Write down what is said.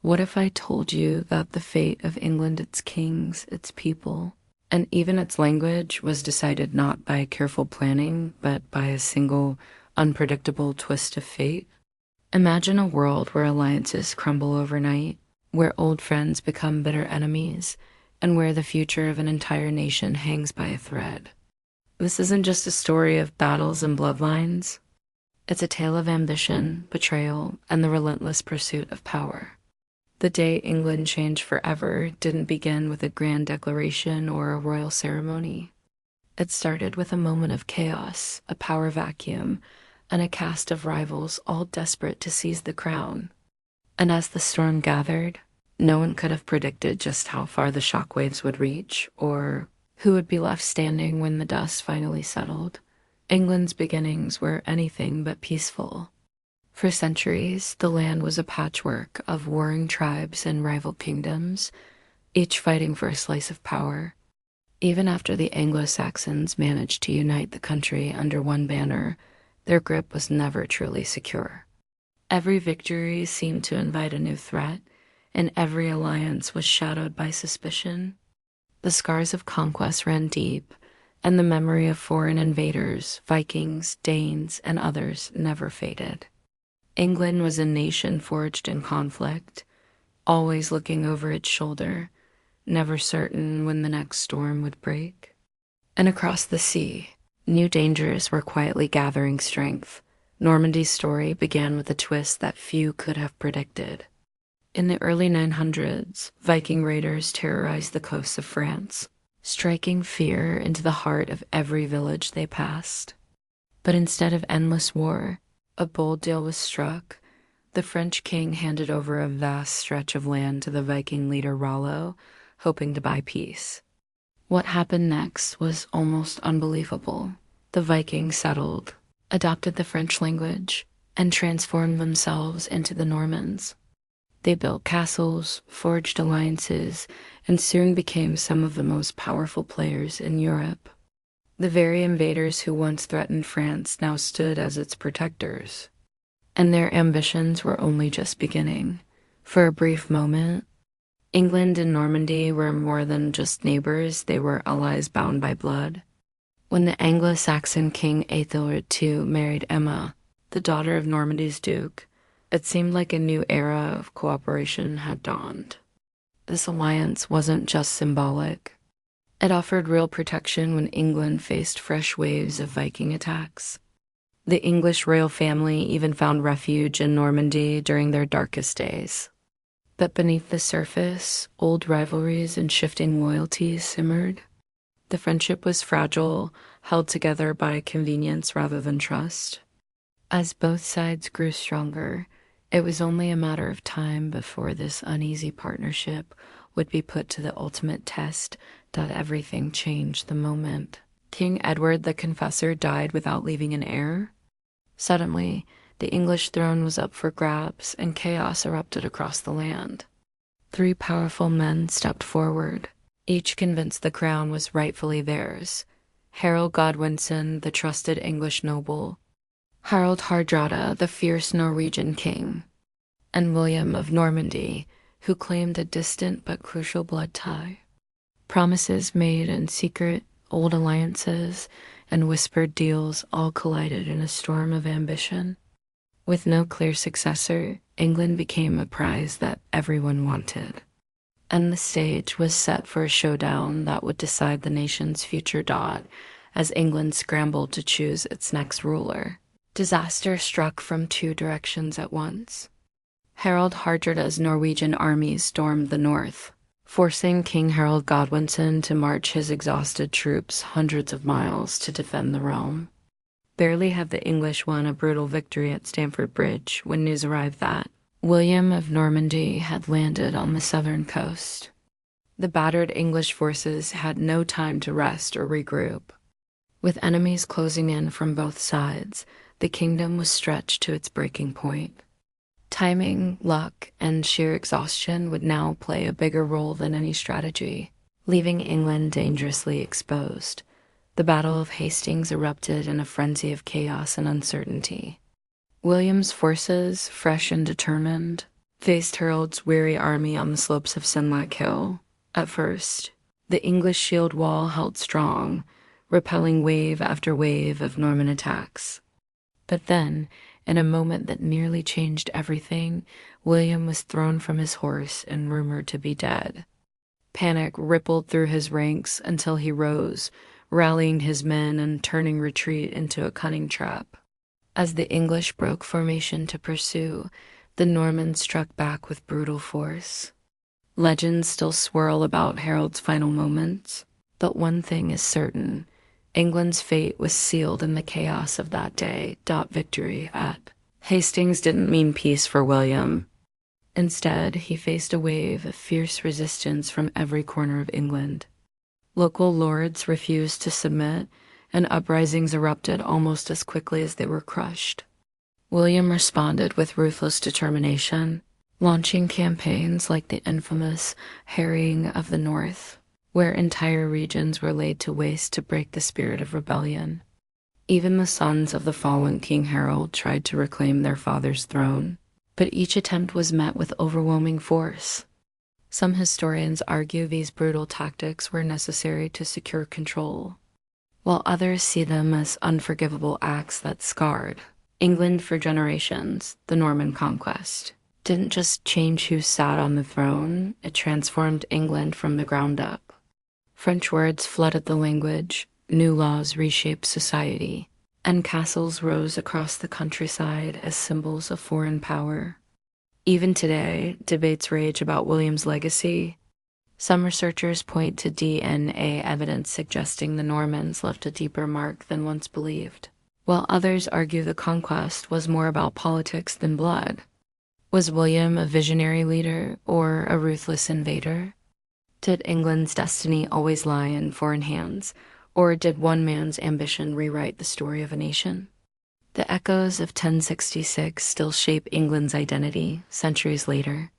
What if I told you that the fate of England, its kings, its people, and even its language was decided not by careful planning, but by a single, unpredictable twist of fate? Imagine a world where alliances crumble overnight, where old friends become bitter enemies, and where the future of an entire nation hangs by a thread. This isn't just a story of battles and bloodlines. It's a tale of ambition, betrayal, and the relentless pursuit of power. The day England changed forever didn't begin with a grand declaration or a royal ceremony. It started with a moment of chaos, a power vacuum, and a cast of rivals all desperate to seize the crown. And as the storm gathered, no one could have predicted just how far the shockwaves would reach, or who would be left standing when the dust finally settled. England's beginnings were anything but peaceful. For centuries, the land was a patchwork of warring tribes and rival kingdoms, each fighting for a slice of power. Even after the Anglo-Saxons managed to unite the country under one banner, their grip was never truly secure. Every victory seemed to invite a new threat, and every alliance was shadowed by suspicion. The scars of conquest ran deep, and the memory of foreign invaders, Vikings, Danes, and others never faded. England was a nation forged in conflict, always looking over its shoulder, never certain when the next storm would break. And across the sea, new dangers were quietly gathering strength. Normandy's story began with a twist that few could have predicted. In the early 900s, Viking raiders terrorized the coasts of France, striking fear into the heart of every village they passed. But instead of endless war, a bold deal was struck. The French king handed over a vast stretch of land to the Viking leader Rollo, hoping to buy peace. What happened next was almost unbelievable. The Vikings settled, adopted the French language, and transformed themselves into the Normans. They built castles, forged alliances, and soon became some of the most powerful players in Europe. The very invaders who once threatened France now stood as its protectors. And their ambitions were only just beginning. For a brief moment, England and Normandy were more than just neighbors, they were allies bound by blood. When the Anglo-Saxon king Ethelred II married Emma, the daughter of Normandy's duke, it seemed like a new era of cooperation had dawned. This alliance wasn't just symbolic. It offered real protection when England faced fresh waves of Viking attacks. The English royal family even found refuge in Normandy during their darkest days. But beneath the surface, old rivalries and shifting loyalties simmered. The friendship was fragile, held together by convenience rather than trust. As both sides grew stronger, it was only a matter of time before this uneasy partnership would be put to the ultimate test that everything changed the moment King Edward the Confessor died without leaving an heir. Suddenly, the English throne was up for grabs and chaos erupted across the land. 3 powerful men stepped forward, each convinced the crown was rightfully theirs. Harold Godwinson, the trusted English noble, Harald Hardrada, the fierce Norwegian king, and William of Normandy, who claimed a distant but crucial blood tie. Promises made in secret, old alliances, and whispered deals all collided in a storm of ambition. With no clear successor, England became a prize that everyone wanted. And the stage was set for a showdown that would decide the nation's future dot as England scrambled to choose its next ruler. Disaster struck from 2 directions at once. Harald Hardrada's Norwegian armies stormed the north, forcing King Harold Godwinson to march his exhausted troops hundreds of miles to defend the realm. Barely had the English won a brutal victory at Stamford Bridge when news arrived that William of Normandy had landed on the southern coast. The battered English forces had no time to rest or regroup. With enemies closing in from both sides, the kingdom was stretched to its breaking point. Timing, luck, and sheer exhaustion would now play a bigger role than any strategy, leaving England dangerously exposed. The Battle of Hastings erupted in a frenzy of chaos and uncertainty. William's forces, fresh and determined, faced Harold's weary army on the slopes of Senlac Hill. At first, the English shield wall held strong, repelling wave after wave of Norman attacks. But then, in a moment that nearly changed everything, William was thrown from his horse and rumored to be dead. Panic rippled through his ranks until he rose, rallying his men and turning retreat into a cunning trap. As the English broke formation to pursue, the Normans struck back with brutal force. Legends still swirl about Harold's final moments, but one thing is certain. England's fate was sealed in the chaos of that day. Victory at Hastings didn't mean peace for William. Instead, he faced a wave of fierce resistance from every corner of England. Local lords refused to submit, and uprisings erupted almost as quickly as they were crushed. William responded with ruthless determination, launching campaigns like the infamous Harrying of the North, where entire regions were laid to waste to break the spirit of rebellion. Even the sons of the fallen King Harold tried to reclaim their father's throne, but each attempt was met with overwhelming force. Some historians argue these brutal tactics were necessary to secure control, while others see them as unforgivable acts that scarred England for generations. The Norman Conquest didn't just change who sat on the throne, it transformed England from the ground up. French words flooded the language, new laws reshaped society, and castles rose across the countryside as symbols of foreign power. Even today, debates rage about William's legacy. Some researchers point to DNA evidence suggesting the Normans left a deeper mark than once believed, while others argue the conquest was more about politics than blood. Was William a visionary leader or a ruthless invader? Did England's destiny always lie in foreign hands, or did one man's ambition rewrite the story of a nation? The echoes of 1066 still shape England's identity centuries later.